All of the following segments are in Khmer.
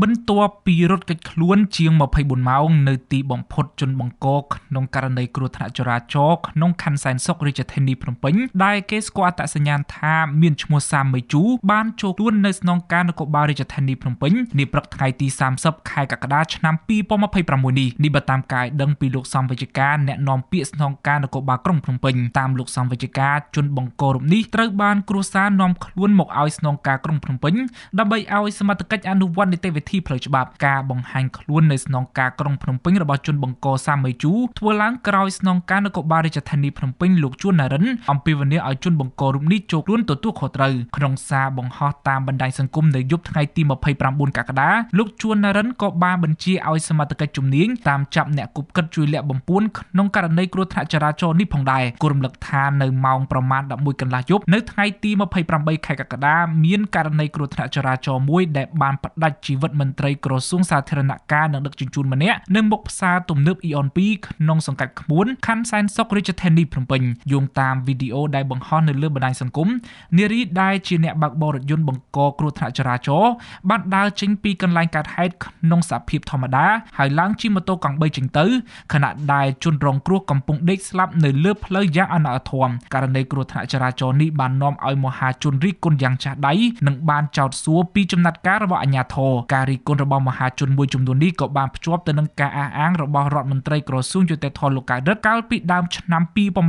បន្ទាប់ពីរត់គេចខ្លួនជាង24ម៉ោងនៅទីបំផុតជនបង្កក្នុងករណីគ្រោះថ្នាក់ចរាចរណ៍ក្នុងខណ្ឌសែនសុខរាជធានីភ្នំពេញដែលគេស្គាល់អត្តសញ្ញាណថាមានឈ្មោះសាមមេជូបានចូលខ្លួននៅស្នងការនគរបាលរាជធានីភ្នំពេញនាព្រឹកថ្ងៃទី30ខែកក្កដាឆ្នាំ2026នេះបើតាមការដឹងពីលោកសំវិជ្ជការអ្នកនាំពាក្យស្នងការនគរបាលក្រុងភ្នំពេញតាមលោកសំវិជ្ជការជនបង្ករូបនេះត្រូវបានគ្រួសារនាំខ្លួនមកឲ្យស្នងការក្រុងភ្នំពេញដើម្បីឲ្យសមត្ថកិច្ចអនុវត្តនីតិវិធីផ្លូវច្បាប់ការបង្ហាញខ្លួននៅស្នងការក្រុងភ្នំពេញរបស់ជនបង្កសាមេជូធ្វើឡើងក្រោយស្នងការនគរបាលរាជធានីភ្នំពេញលោកជួននរិនអំពាវនាវឲ្យជនបង្ករូបនេះចូលខ្លួនទទួលខុសត្រូវក្នុងសារបង្ហោះតាមបណ្ដាញសង្គមនៅយប់ថ្ងៃទី29កក្កដាលោកជួននរិនក៏បានបញ្ជាឲ្យសមត្ថកិច្ចជំនាញតាមចាប់អ្នកគប់កិតជួយលាក់បំពួនក្នុងករណីគ្រោះថ្នាក់ចរាចរណ៍នេះផងដែរគោលរំលឹកថានៅម៉ោងប្រមាណ11កន្លះយប់នៅថ្ងៃទី28ខែកក្កដាមានករណីគ្រោះថ្នាក់ចរាចរណ៍មួយដែលបានផ្ដាច់ជីវិតមន្ត្រីក្រសួងសាធារណការនិងដឹកជញ្ជូនម្នាក់នៅមុខផ្សារទំនើបអ៊ីអន2ក្នុងសង្កាត់ក្បួនខណ្ឌសែនសុខរាជធានីភ្នំពេញយោងតាមវីដេអូដែលបង្ហោះនៅលើបណ្ដាញសង្គមនារីដែលជាអ្នកបើកបររថយន្តបង្កគ្រោះថ្នាក់ចរាចរណ៍បានដើរចេញពីកន្លែងកើតហេតុក្នុងសភាពធម្មតាហើយឡើងជិះម៉ូតូកង់3ចេញទៅខណៈដែលជនរងគ្រោះកំពុងដេកស្លាប់នៅលើផ្លូវយ៉ាងអនាធមករណីគ្រោះថ្នាក់ចរាចរណ៍នេះបាននាំឲ្យមហាជនរិះគន់យ៉ាងចាស់ដៃនិងបានចោទសួរពីចំណាត់ការរបស់អាជ្ញាធរការរិះគន់របស់មហាជនមួយចំនួននេះក៏បានភ្ជាប់ទៅនឹងការអះអាងរបស់រដ្ឋមន្ត្រីក្រសួងយុតិធម៌លោកកៅរិទ្ធកាលពីដើមឆ្នាំ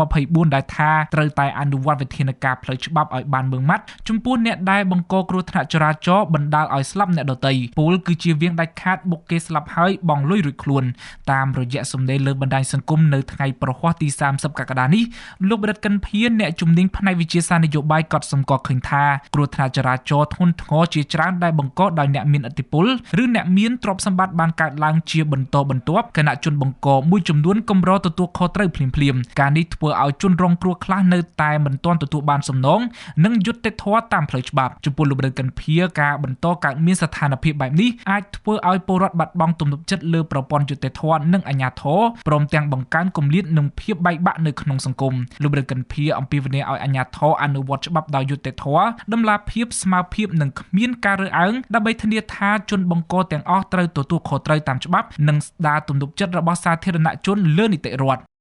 2024ដែលថាត្រូវតែអនុវត្តវិធានការផ្លូវច្បាប់ឲ្យបានម៉ឺងម៉ាត់ចំពោះអ្នកដែលបង្កគ្រោះថ្នាក់ចរាចរណ៍បណ្ដាលឲ្យស្លាប់អ្នកដទៃពលគឺជាវៀងដាច់ខាតបុកគេស្លាប់ហើយបងលុយរួចខ្លួនតាមរយៈសម្ដីលើបណ្ដាញសង្គមនៅថ្ងៃប្រហ័សទី30កក្កដានេះលោកបរិទ្ធកិនភៀនអ្នកជំនាញផ្នែកវិទ្យាសាស្ត្រនយោបាយកត់សម្គាល់ឃើញថាគ្រោះថ្នាក់ចរាចរណ៍ធ្ងន់ធ្ងរជាច្រើនដែលបង្កដោយអ្នកមានឥទ្ធិពលឬអ្នកមានទ្រព្យសម្បត្តិបានកើតឡើងជាបន្តបន្ទាប់គណៈជនបង្កមួយចំនួនកម្រទទួលខុសត្រូវភ្លាមៗការនេះធ្វើឲ្យជនរងគ្រោះខ្លះនៅតែមិនទាន់ទទួលបានសំណងនិងយុត្តិធម៌តាមផ្លូវច្បាប់ចំពោះលោកបរិទ្ធកិនភៀការបន្តកើតមានស្ថានភាពបែបនេះអាចធ្វើឲ្យពលរដ្ឋបាត់បង់ទំនុកចិត្តលើប្រព័ន្ធយុត្តិធម៌និងអាជ្ញាធរព្រមទាំងបង្កើនគម្លាតនិងភាពបែកបាក់នៅក្នុងសង្គមលោកបរិទ្ធកិនភៀអំពាវនាវឲ្យអាជ្ញាធរអនុវត្តច្បាប់ដោយយុត្តិធម៌តម្លាភាពស្មើភាពនិងគ្មានការរើសអើងដើម្បីធានាថាជនបង្កទាំងអស់ត្រូវទទួលខុសត្រូវតាមច្បាប់និងស្ដារទំនុកចិត្តរបស់សាធារណជនលើនីតិរដ្ឋ